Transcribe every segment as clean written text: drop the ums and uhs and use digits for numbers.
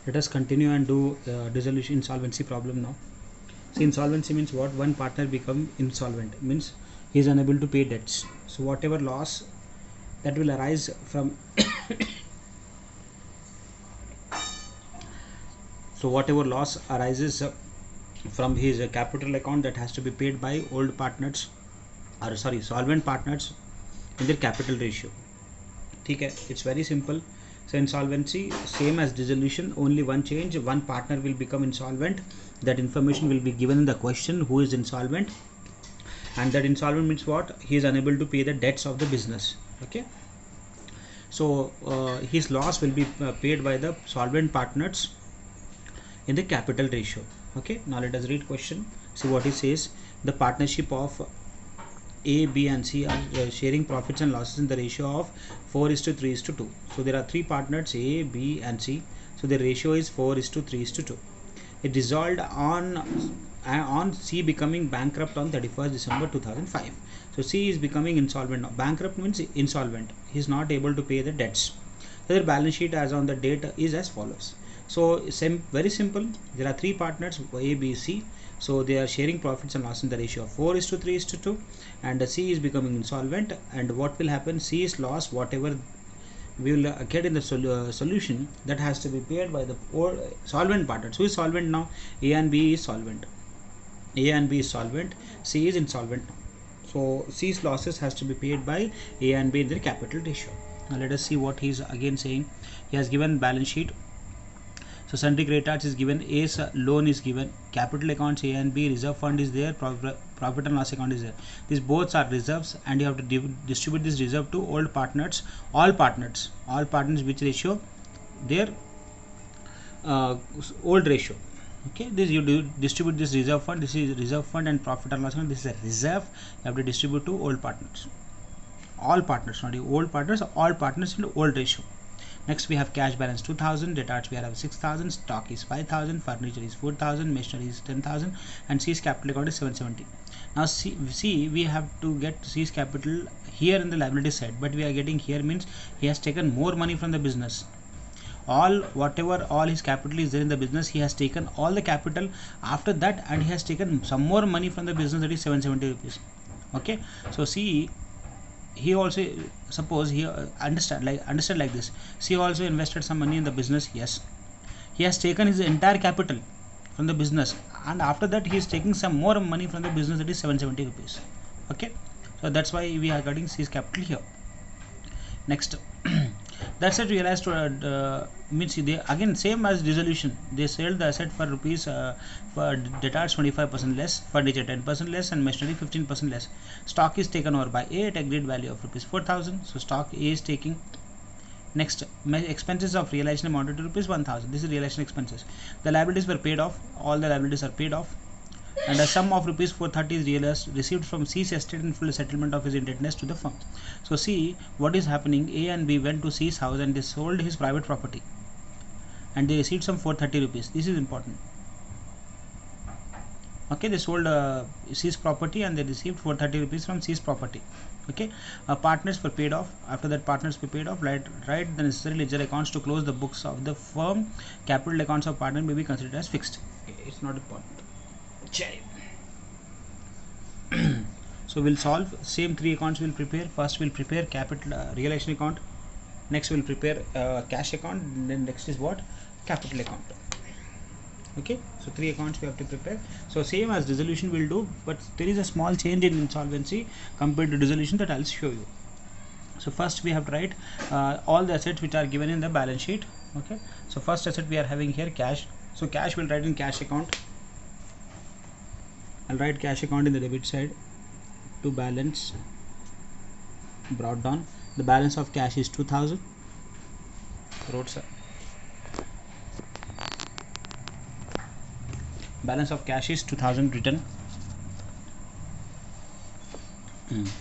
Let us continue and do dissolution insolvency problem now. See, insolvency means what? One partner become insolvent, means he is unable to pay debts. So whatever loss that will arise from so whatever loss arises from his capital account, that has to be paid by old partners, or sorry, solvent partners in their capital ratio. Okay, it's very simple. So insolvency same as dissolution, only one change: one partner will become insolvent. That information will be given in the question, who is insolvent, and that insolvent means what? He is unable to pay the debts of the business. Okay, so his loss will be paid by the solvent partners in the capital ratio. Okay, now let us read question. See what it says. The partnership of A, B and C are sharing profits and losses in the ratio of 4:3:2. So there are three partners, A, B and C. So the ratio is 4:3:2. It dissolved on C becoming bankrupt on 31st December 2005. So C is becoming insolvent now. Bankrupt means insolvent. He is not able to pay the debts. So their balance sheet as on the date is as follows. So very simple. There are three partners, A, B, C. So they are sharing profits and loss in the ratio of 4:3:2, and C is becoming insolvent. And what will happen? C is loss, whatever we will get in the solution, that has to be paid by the solvent partners. Who is solvent now? A and B is solvent. A and B is solvent. C is insolvent. So C's losses has to be paid by A and B in their capital ratio. Now let us see what he is again saying. He has given balance sheet. So sundry creditors is given, A's loan is given, capital accounts A and B, reserve fund is there, profit and loss account is there. These both are reserves, and you have to distribute this reserve to old partners, all partners, which ratio? Their old ratio. Okay, this you do distribute this reserve fund. This is reserve fund and profit and loss account. This is a reserve. You have to distribute to old partners, all partners, not old partners, all partners in the old ratio. Next we have cash balance 2000, debtors we have 6000, stock is 5000, furniture is 4000, machinery is 10,000, and C's capital account is 770. Now see we have to get C's capital here in the liability side, but we are getting here means he has taken more money from the business. All his capital is there in the business, he has taken all the capital after that, and he has taken some more money from the business, that is 770 rupees. Okay, so see, he also, suppose he understand like this. He also invested some money in the business. Yes, he has taken his entire capital from the business, and after that he is taking some more money from the business, that is 770 rupees. Okay, so that's why we are getting C's capital here. Next that's it. Realized means they again same as dissolution. They sold the asset for rupees for debtors 25% less, furniture 10% less, and machinery 15% less. Stock is taken over by A at agreed value of rupees 4000. So stock A is taking. Next, expenses of realization amounted to rupees 1000. This is realization expenses. The liabilities were paid off. All the liabilities are paid off, and a sum of rupees 430 is realized, received from C's estate in full settlement of his indebtedness to the firm. So see what is happening. A and B went to C's house and they sold his private property, and they received some 430 rupees. This is important. Okay, they sold C's property and they received 430 rupees from C's property. Okay, partners were paid off. After that, partners were paid off. Write the necessary ledger accounts to close the books of the firm. Capital accounts of partner may be considered as fixed. Okay, it's not important. So we'll solve same three accounts. We'll prepare. First we'll prepare capital realization account. Next we'll prepare cash account. Then next is what? Capital account. Okay, so three accounts we have to prepare. So same as dissolution we'll do, but there is a small change in insolvency compared to dissolution that I'll show you. So first we have to write all the assets which are given in the balance sheet. Okay, so first asset we are having here cash. So cash will write in cash account. I'll write cash account in the debit side. To balance brought down, the balance of cash is 2000. Wrote sir. Balance of cash is 2000 written.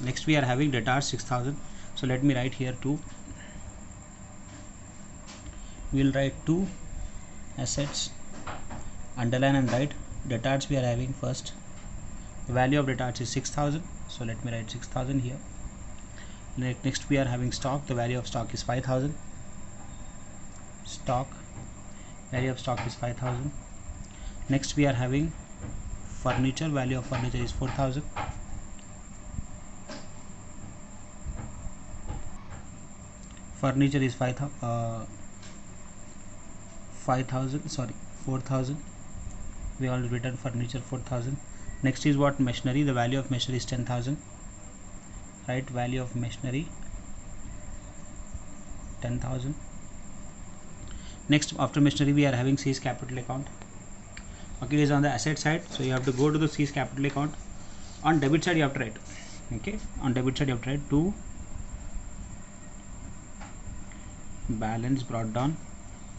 Next we are having debtors 6000. So let me write here 2. We will write 2 assets, underline and write debtors. We are having first, the value of debtors is 6000. So let me write 6000 here. Next we are having stock. The value of stock is 5000. Stock. value of stock is 5000. Next we are having furniture, value of furniture is 4000. Furniture is 5000, sorry, 4000. We already written furniture 4000. Next is what? Machinery. The value of machinery is 10,000. Right, value of machinery 10,000. Next, after machinery we are having C's capital account. Okay, it is on the asset side, so you have to go to the C's capital account. On debit side you have to write, okay, on debit side you have to write to balance brought down.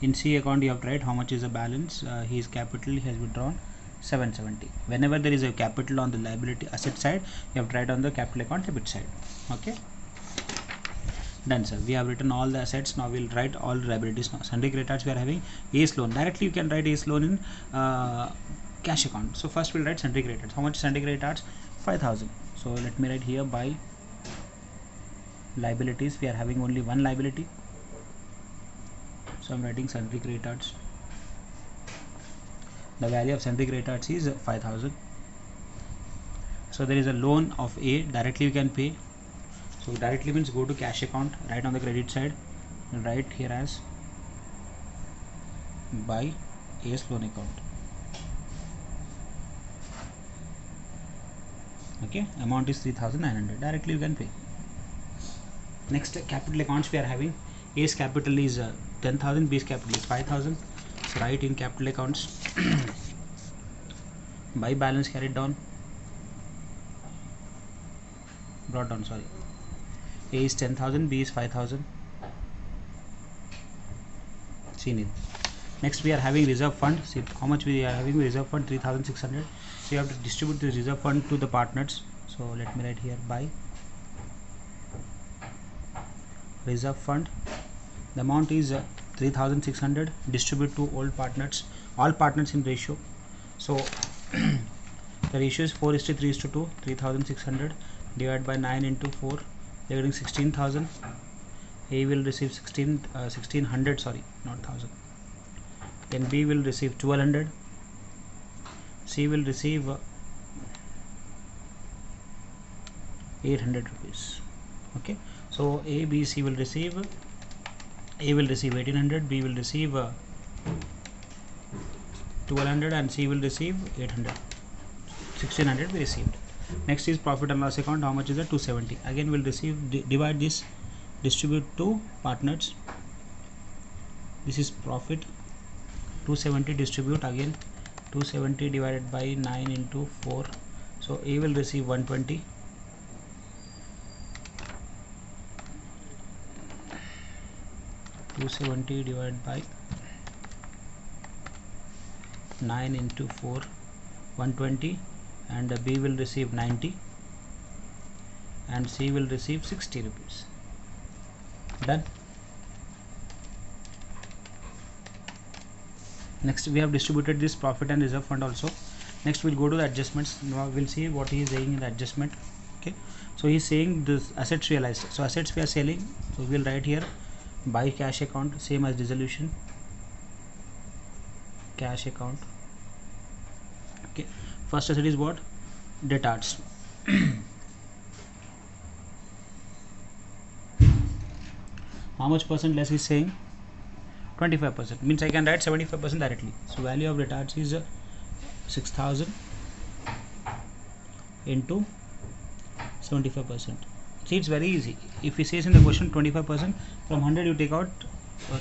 In C account you have to write how much is the balance. His capital has withdrawn 770. Whenever there is a capital on the liability asset side, you have to write on the capital account debit side. Okay, done, sir. We have written all the assets. Now we'll write all liabilities. Now sundry creditors we are having ACE loan. Directly you can write ACE loan in cash account. So first we'll write sundry creditors. How much sundry creditors? 5000. So let me write here by liabilities. We are having only one liability, so I'm writing sundry creditors. The value of sundry creditors is 5000. So there is a loan of A. Directly you can pay. So directly means go to cash account, write on the credit side, and write here as by ACE loan account. Okay, amount is 3900. Directly you can pay. Next, capital accounts we are having. A's capital is 10,000, B's capital is 5,000. So write in capital accounts by balance carried down, brought down, sorry. A is 10,000, B is 5,000. Seen it. Next we are having reserve fund. See how much we are having reserve fund, 3,600. So you have to distribute the reserve fund to the partners. So let me write here by reserve fund. The amount is 3,600. Distribute to all partners in ratio. So the ratio is 4:3:2. 3,600 divided by 9 into 4. They are getting 16,000. A will receive 1600, sorry, not 1000. Then B will receive 1200. C will receive 800 rupees. Okay, so A, B, C will receive. A will receive 1800, B will receive 1200, and C will receive 800. 1600 we received. Next is profit and loss account. How much is it? 270. Again we'll receive, divide this, distribute to partners. This is profit. 270 distribute, again 270 divided by 9 into 4. So A will receive 120. (270) divided by 9 into 4, 120, and B will receive 90, and C will receive 60 rupees. Done. Next we have distributed this profit and reserve fund also. Next we'll go to the adjustments. Now we'll see what he is saying in the adjustment. Okay, so he is saying this assets realized. So assets we are selling, so we'll write here by cash account, same as dissolution, cash account. Okay, first asset is what? Debtors. How much percent less is saying? 25%. Means I can write 75% directly. So value of debtors is 6,000 into 75%. See, it's very easy. If he says in the question 25%, from 100 you take out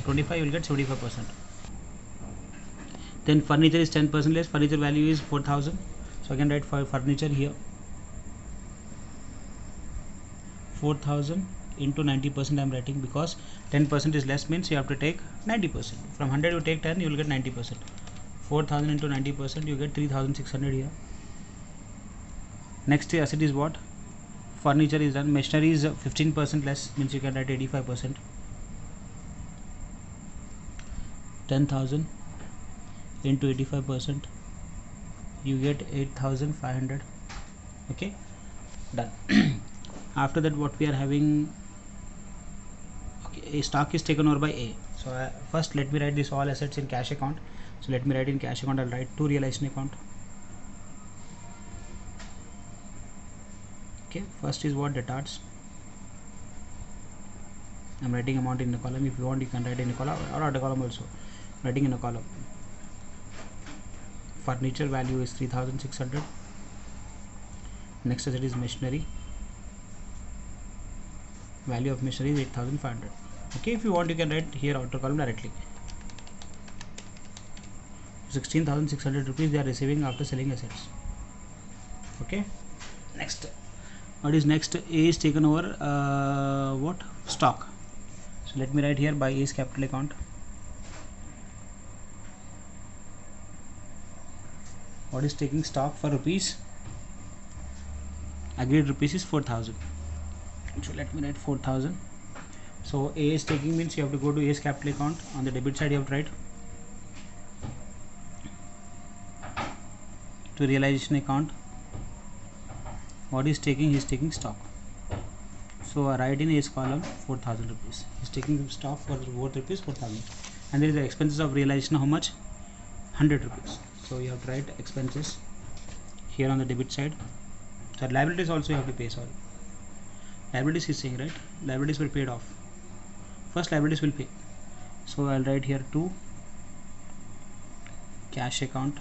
25, you will get 75%. Then furniture is 10% less. Furniture value is 4,000. So I can write for furniture here 4,000 into 90%. I am writing because 10% is less, means you have to take 90%. From 100 you take 10, you will get 90%. 4,000 into 90%, you get 3,600 here. Next asset is what? Furniture is done. Machinery is 15% less, means you can write 85%. 10,000 into 85%, you get 8,500. Okay, done. After that what we are having? Okay, a stock is taken over by A. So So first let me write this all assets in cash account. So let me write in cash account. I'll write to realization account. Okay, first is what? Debtors. I'm writing amount in a column. If you want, you can write in a column or out a column also. Writing in a column. Furniture value is 3,600. Next asset is machinery. Value of machinery is 8,500. Okay, if you want, you can write here outer column directly. 16,600 rupees they are receiving after selling assets. Okay, next. What is next? A is taken over what? Stock. So let me write here by A's capital account. What is taking stock for rupees? Agreed rupees is 4,000. So let me write 4,000. So A is taking means you have to go to A's capital account. On the debit side you have to write to realization account. What is taking? He is taking stock. So I write in A's column 4,000 rupees. He is taking stock for worth rupees 4,000. And there is the expenses of realization. How much? 100 rupees. So you have to write expenses here on the debit side. So liabilities also you have to pay. Sorry, liabilities is saying, right? Liabilities were paid off. First liabilities will pay. So I'll write here to cash account.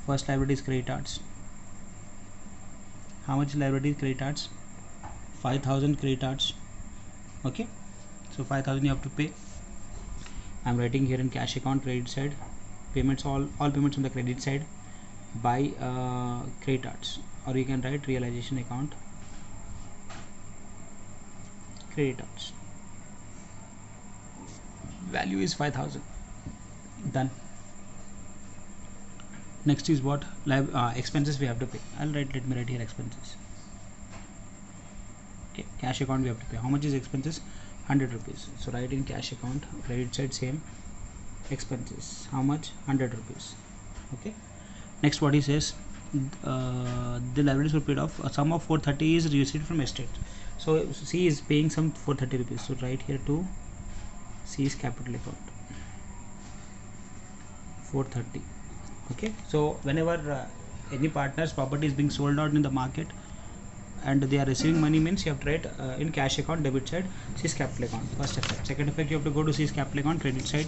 First liability is creditors. How much liability is creditors? 5,000 creditors. Okay, so 5,000 you have to pay. I'm writing here in cash account credit side. Payments, all payments on the credit side by creditors, or you can write realization account creditors. Value is 5,000. Done. Next is what? Expenses we have to pay. Let me write here expenses. Okay, cash account we have to pay. How much is expenses? 100 rupees. So write in cash account credit side same. Expenses, how much? 100 rupees. Okay, next what he says, the liabilities were paid off. A sum of 430 is received from estate. So C is paying some 430 rupees. So write here to C's capital account 430. Okay, so whenever any partner's property is being sold out in the market and they are receiving money, means you have to write in cash account debit side C's capital account. First effect. Second effect, you have to go to C's capital account credit side.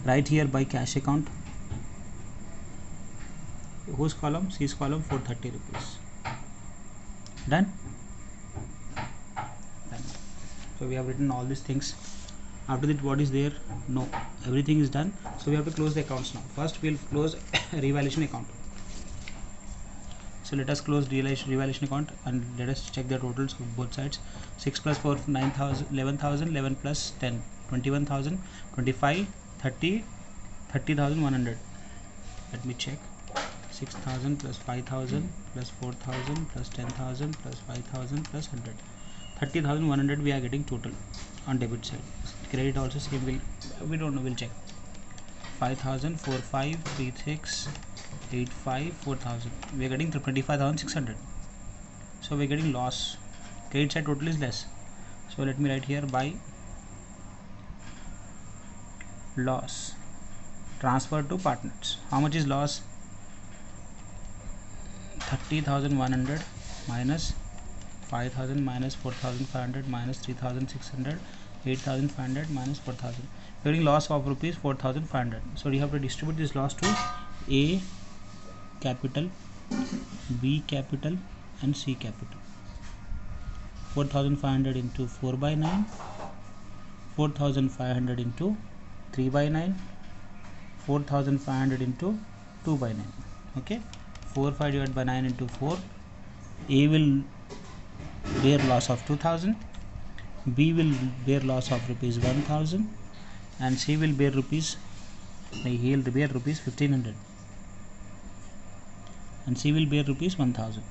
Right here by cash account. Whose column? C's column 430 rupees. Done? Done. So we have written all these things. After that, what is there? No, everything is done. So we have to close the accounts now. First we'll close revaluation account. So let us close revaluation account and let us check the totals of both sides. 6 plus 4 9,000, 11,000, 11 plus 10 21,000, 25, 30, 30,100. Let me check. 6,000 plus 5,000 plus 4,000 plus 10,000 plus 5,000 plus 100. 30,100 we are getting total on debit side. Credit also same. We don't know. We'll check. 5,000, 4, 5, 3, 6, 8, 5, 4,000. We are getting 25,600. So we are getting loss. Credit side total is less. So let me write here by loss transfer to partners. How much is loss? 30,100 minus 5,000 minus 4,500 minus 3,600, 8,500 minus 4,000. We are getting loss of rupees 4,500. So you have to distribute this loss to A capital, B capital and C capital. 4,500 into 4 by 9, 4,500 into 3 by 9, 4,500 into 2 by 9. Okay, 4 5 divided by 9 into 4. A will bear loss of 2,000, B will bear loss of rupees 1,000 and C will bear rupees, he will bear rupees 1,500 and C will bear rupees 1,000.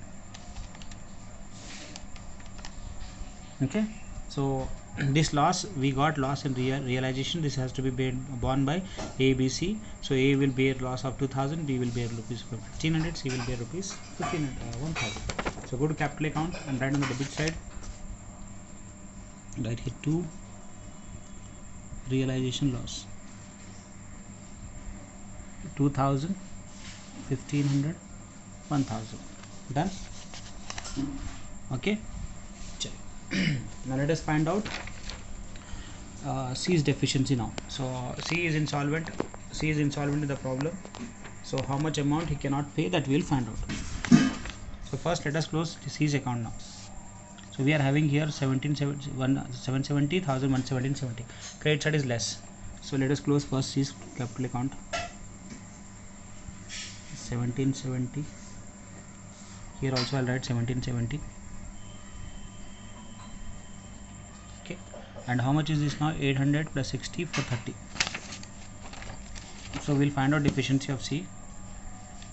Okay, so this loss, we got loss in realization. This has to be borne by A, B, C. So A will bear loss of 2,000, B will bear rupees 1,500, C will bear rupees 1,000. So go to capital account and write on the debit side, write here to realization loss 2000, 1500, 1000. Done. Okay. Now let us find out C's deficiency now. So C is insolvent. C is insolvent in the problem. So how much amount he cannot pay, that we will find out. So first let us close C's account now. So we are having here 770,000, 1770. Credit side is less. So let us close first C's capital account. 1770. Here also I'll write 1770. Okay. And how much is this now? 800 plus 60 for 30. So we'll find out deficiency of C.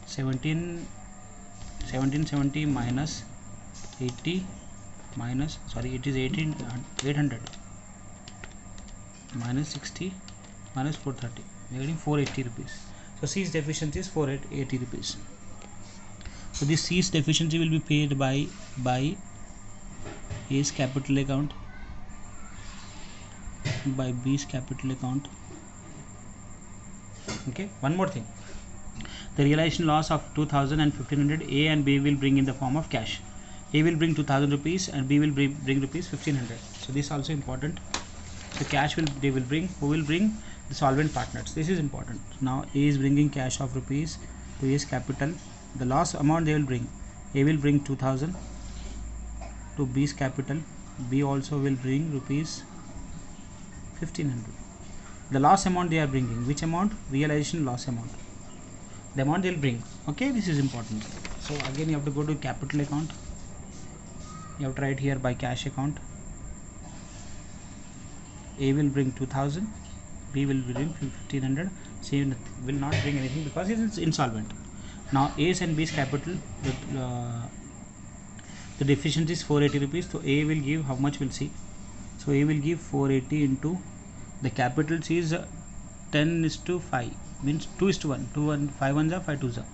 1770 minus 80 minus, sorry, it is 800 minus 60 minus 430. We are getting 480 rupees. So C's deficiency is 480 rupees. So this C's deficiency will be paid by A's capital account, by B's capital account. Okay. One more thing. The realization loss of 2000 and 1500 A and B will bring in the form of cash. A will bring 2000 rupees and B will bring rupees 1500. So this is also important. So cash they will bring. Who will bring? The solvent partners. This is important. Now A is bringing cash of rupees to A's capital. The loss amount they will bring. A will bring 2000 to B's capital. B also will bring rupees 1500. The loss amount they are bringing. Which amount? Realization loss amount. The amount they will bring. Okay, this is important. So again you have to go to capital account. You have to write here by cash account. A will bring 2000, B will bring 1500. C will not bring anything because it is insolvent. Now A's and B's capital, the deficiency is 480 rupees. So A will give, how much will see? So A will give 480 into the capital C is 10:5, means 2:1. 5 ones are 5 twos are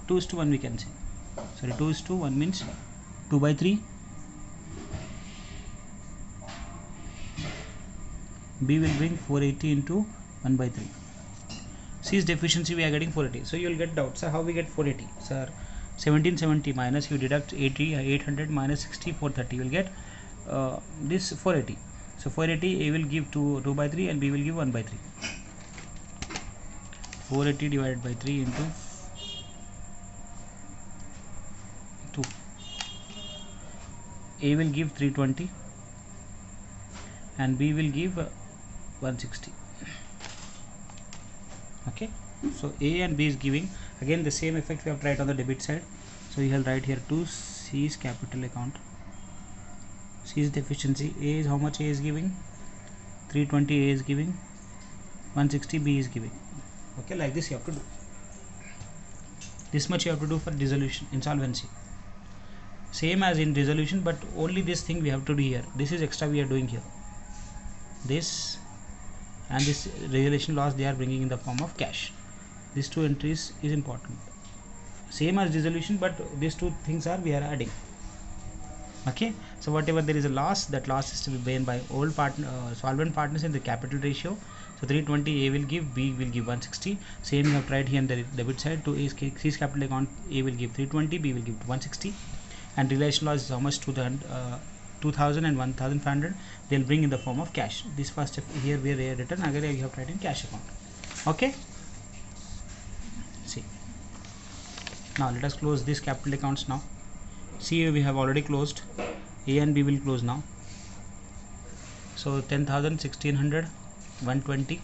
2:1 we can say. Sorry, 2:1 means 2/3. B will bring 480 into 1/3. C's deficiency we are getting 480. So you will get doubt, sir, how we get 480? Sir, 1770 minus, you deduct 800 minus 60, 430. You will get this 480. So 480, A will give 2/3 and B will give 1/3. 480 divided by 3 into 2. A will give 320 and B will give 160. Okay, so A and B is giving, again the same effect we have tried on the debit side. So you will write here to C's capital account. C's deficiency, A is how much A is giving? 320 A is giving, 160 B is giving. Okay, like this you have to do. This much you have to do for dissolution, insolvency. Same as in dissolution, but only this thing we have to do here. This is extra we are doing here. This and this realization loss they are bringing in the form of cash. These two entries is important. Same as dissolution, but these two things are we are adding. Okay, so whatever there is a loss, that loss is to be borne by old solvent partners in the capital ratio. So 320 A will give, B will give 160. Same you have tried here on the debit side. To C's capital account, A will give 320, B will give 160, and realization loss is how much? 2000 and 1500 they will bring in the form of cash. This first here we are written, again you have tried in cash account. Okay, see, now let us close this capital accounts now. C we have already closed. A and B will close now. So 10,000, 1600, 120,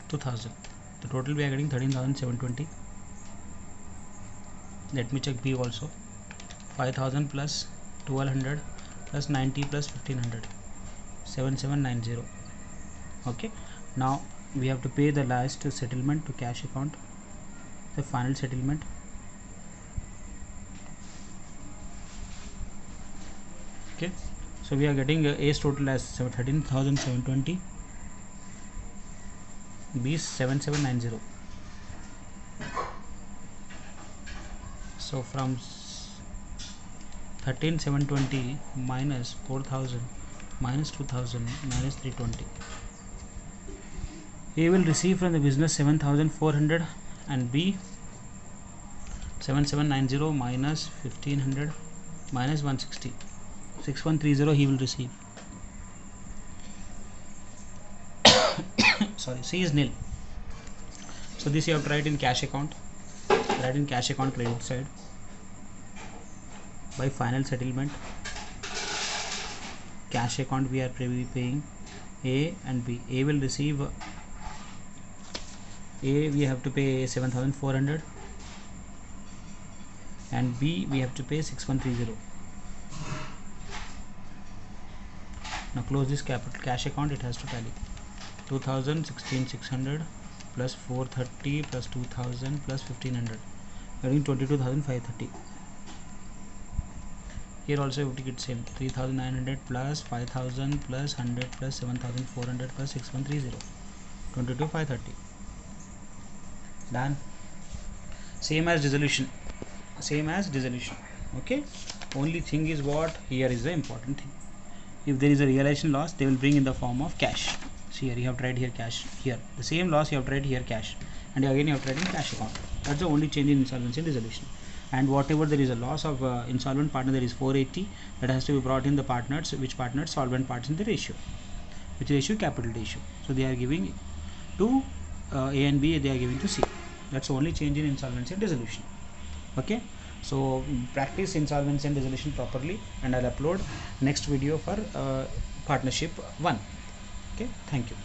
2000. The total we are getting 13,720. Let me check B also. 5,000 plus 1200 plus 90 plus 1500, 7790. Okay, now we have to pay the last settlement to cash account, the final settlement. Okay, so we are getting A's total as 13,720, B's 7790. So from 13,720 minus 4,000, minus 2000 minus 320. A will receive from the business 7400 and B 7790 minus 1500 minus 160. 6130 he will receive. Sorry, C is nil. So this you have to write in cash account. Write in cash account credit side. By final settlement, cash account we are paying A and B. A will receive, A we have to pay 7400 and B we have to pay 6130. Now close this capital cash account, it has to tally 2000 16600 plus 430 plus 2000 plus 1500, getting 22,530. Here also you have to get same 3900 plus 5000 plus 100 plus 7400 plus 6130, 22,530. Done. Same as dissolution. Okay, only thing is what here is the important thing. If there is a realization loss, they will bring in the form of cash. See here, you have tried here cash, here the same loss you have tried here cash, and again you have tried in cash account. That's the only change in insolvency and dissolution. And whatever there is a loss of insolvent partner, there is 480 that has to be brought in the partners. Which partners? Solvent parts in the ratio. Which ratio? Capital ratio. So they are giving to A and B, they are giving to C. That's the only change in insolvency and dissolution. Okay, so practice insolvency and dissolution properly, and I'll upload next video for partnership 1. Okay, thank you.